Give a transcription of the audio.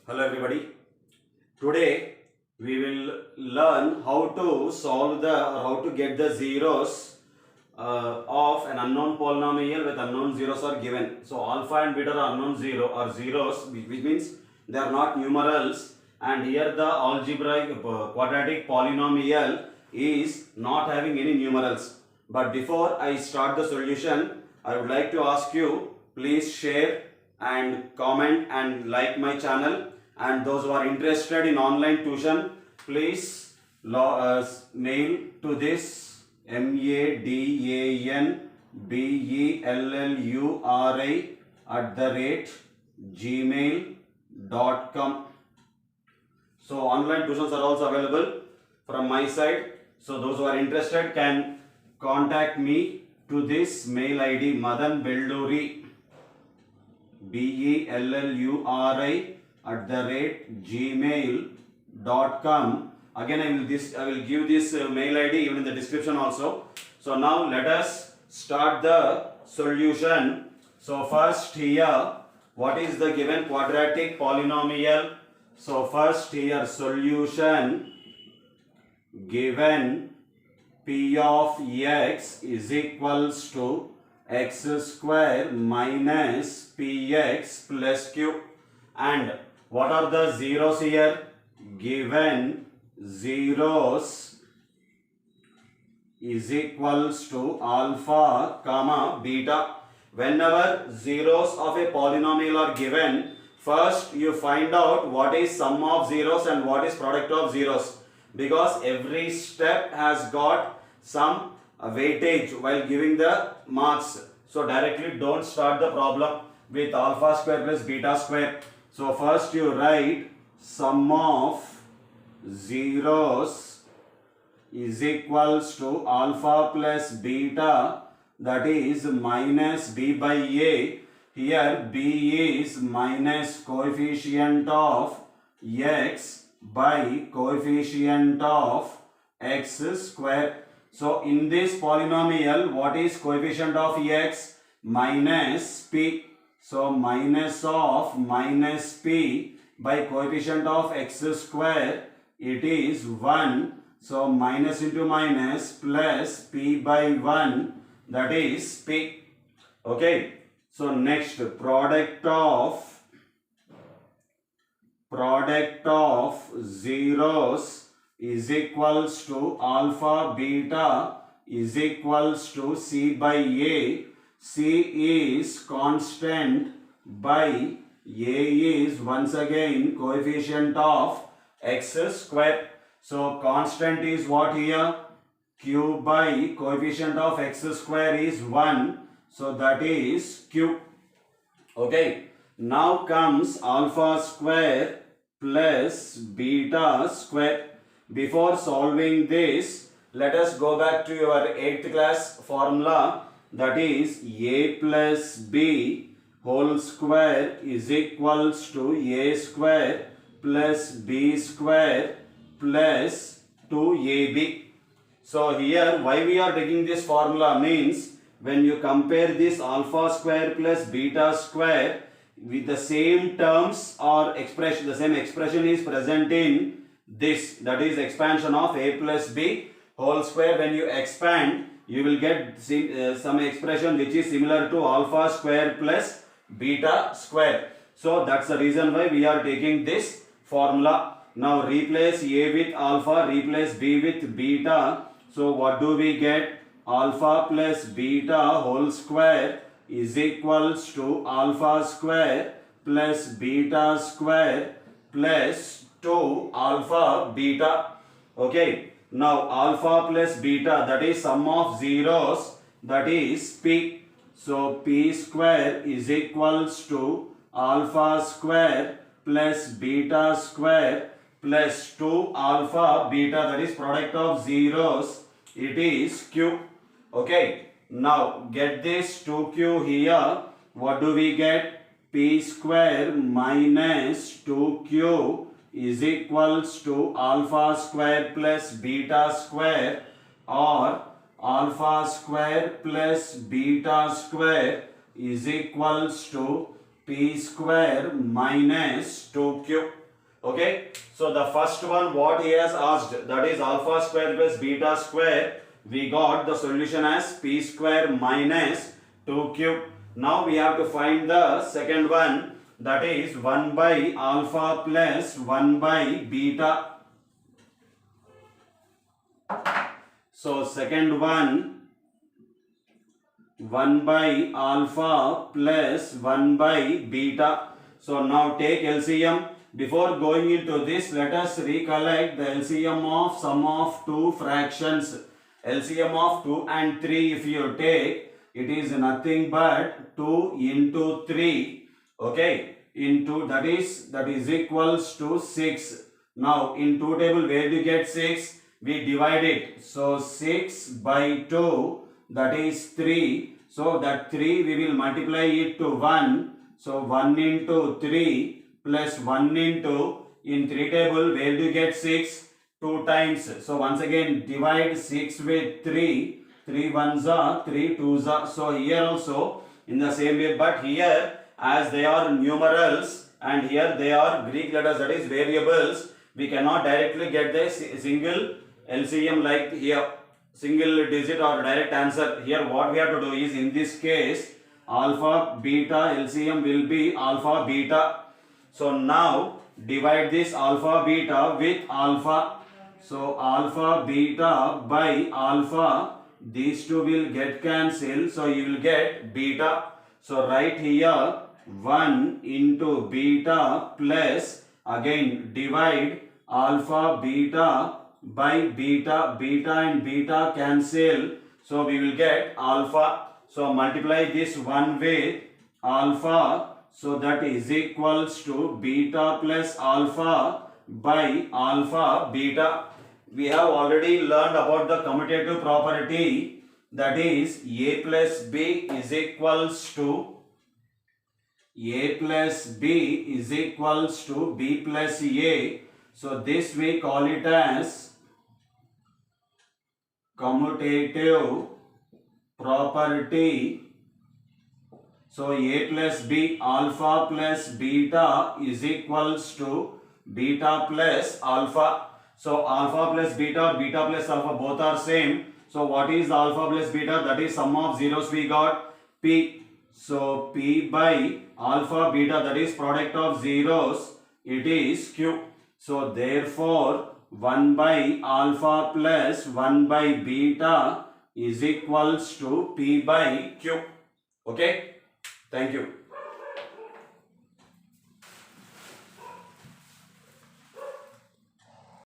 Hello everybody. Today we will learn how to solve how to get the zeros of an unknown polynomial with unknown zeros are given. So alpha and beta are unknown zeros, which means they are not numerals, and here the algebraic quadratic polynomial is not having any numerals. But before I start the solution, I would like to ask you, please share and comment and like my channel, and those who are interested in online tuition, please mail to this madanbelluri@gmail.com. So online tuitions are also available from my side. So those who are interested can contact me to this mail ID madanbelluri belluri@gmail.com. Again, I will give this mail ID even in the description also. So now let us start the solution. So first here, what is the given quadratic polynomial? So first here, solution given p of x is equals to x square minus px plus q. And what are the zeros here? Given zeros is equals to alpha comma beta. Whenever zeros of a polynomial are given, first you find out what is sum of zeros and what is product of zeros, because every step has got some weightage while giving the marks. So directly don't start the problem with alpha square plus beta square. So first you write sum of zeros is equals to alpha plus beta, that is minus b by a. Here b is minus coefficient of x by coefficient of x square. So in this polynomial, what is coefficient of x? Minus p. So minus of minus p by coefficient of x square, it is 1. So minus into minus plus p by 1, that is p. Okay. So next, product of zeros is equals to alpha beta is equals to c by a. C is constant by a is once again coefficient of x square. So constant is what here? Q by coefficient of x square is 1. So that is q. Okay. Now comes alpha square plus beta square. Before solving this, let us go back to your 8th class formula, that is a plus b whole square is equals to a square plus b square plus 2ab. So here why we are taking this formula means, when you compare this alpha square plus beta square with the same terms or expression, the same expression is present in this, that is expansion of a plus b whole square. When you expand, you will get some expression which is similar to alpha square plus beta square. So that's the reason why we are taking this formula. Now replace a with alpha, replace b with beta. So what do we get? Alpha plus beta whole square is equals to alpha square plus beta square plus 2 alpha beta. Okay. Now alpha plus beta, that is sum of zeros, that is p. So p square is equals to alpha square plus beta square plus 2 alpha beta, that is product of zeros, it is q. Okay. Now get this 2q here. What do we get? P square minus 2q is equals to alpha square plus beta square, or alpha square plus beta square is equals to p square minus 2q. Okay, so the first one what he has asked, that is alpha square plus beta square, we got the solution as p square minus 2 cube. Now we have to find the second one, that is 1 by alpha plus 1 by beta. So second one, 1 by alpha plus 1 by beta. So now take LCM. Before going into this, let us recollect the LCM of sum of two fractions. LCM of 2 and 3 if you take, it is nothing but 2 into 3. Okay, into that is equals to 6. Now in 2 table where do you get 6? We divide it. So 6 by 2, that is 3. So that 3 we will multiply it to 1. So 1 into 3 plus 1 into, in 3 table where do you get 6? 2 times. So once again divide 6 with 3. 3 ones are 3 twos are. So here also in the same way, but here as they are numerals and here they are Greek letters, that is variables, we cannot directly get the single LCM like here, single digit or direct answer. Here what we have to do is, in this case, alpha beta LCM will be alpha beta. So now divide this alpha beta with alpha. So alpha beta by alpha, these two will get cancelled. So you will get beta. So write here 1 into beta plus, again divide alpha beta by beta. Beta and beta cancel. So we will get alpha. So multiply this 1 with alpha. So that is equals to beta plus alpha by alpha beta. We have already learned about the commutative property, that is a plus b is equals to a plus b is equals to b plus a. So this we call it as commutative property. So a plus b, alpha plus beta is equals to beta plus alpha. So alpha plus beta or beta plus alpha both are same. So what is alpha plus beta? That is sum of zeros we got p. So p by alpha beta, that is product of zeros, it is q. So therefore 1 by alpha plus 1 by beta is equals to p by q. Okay. Thank you.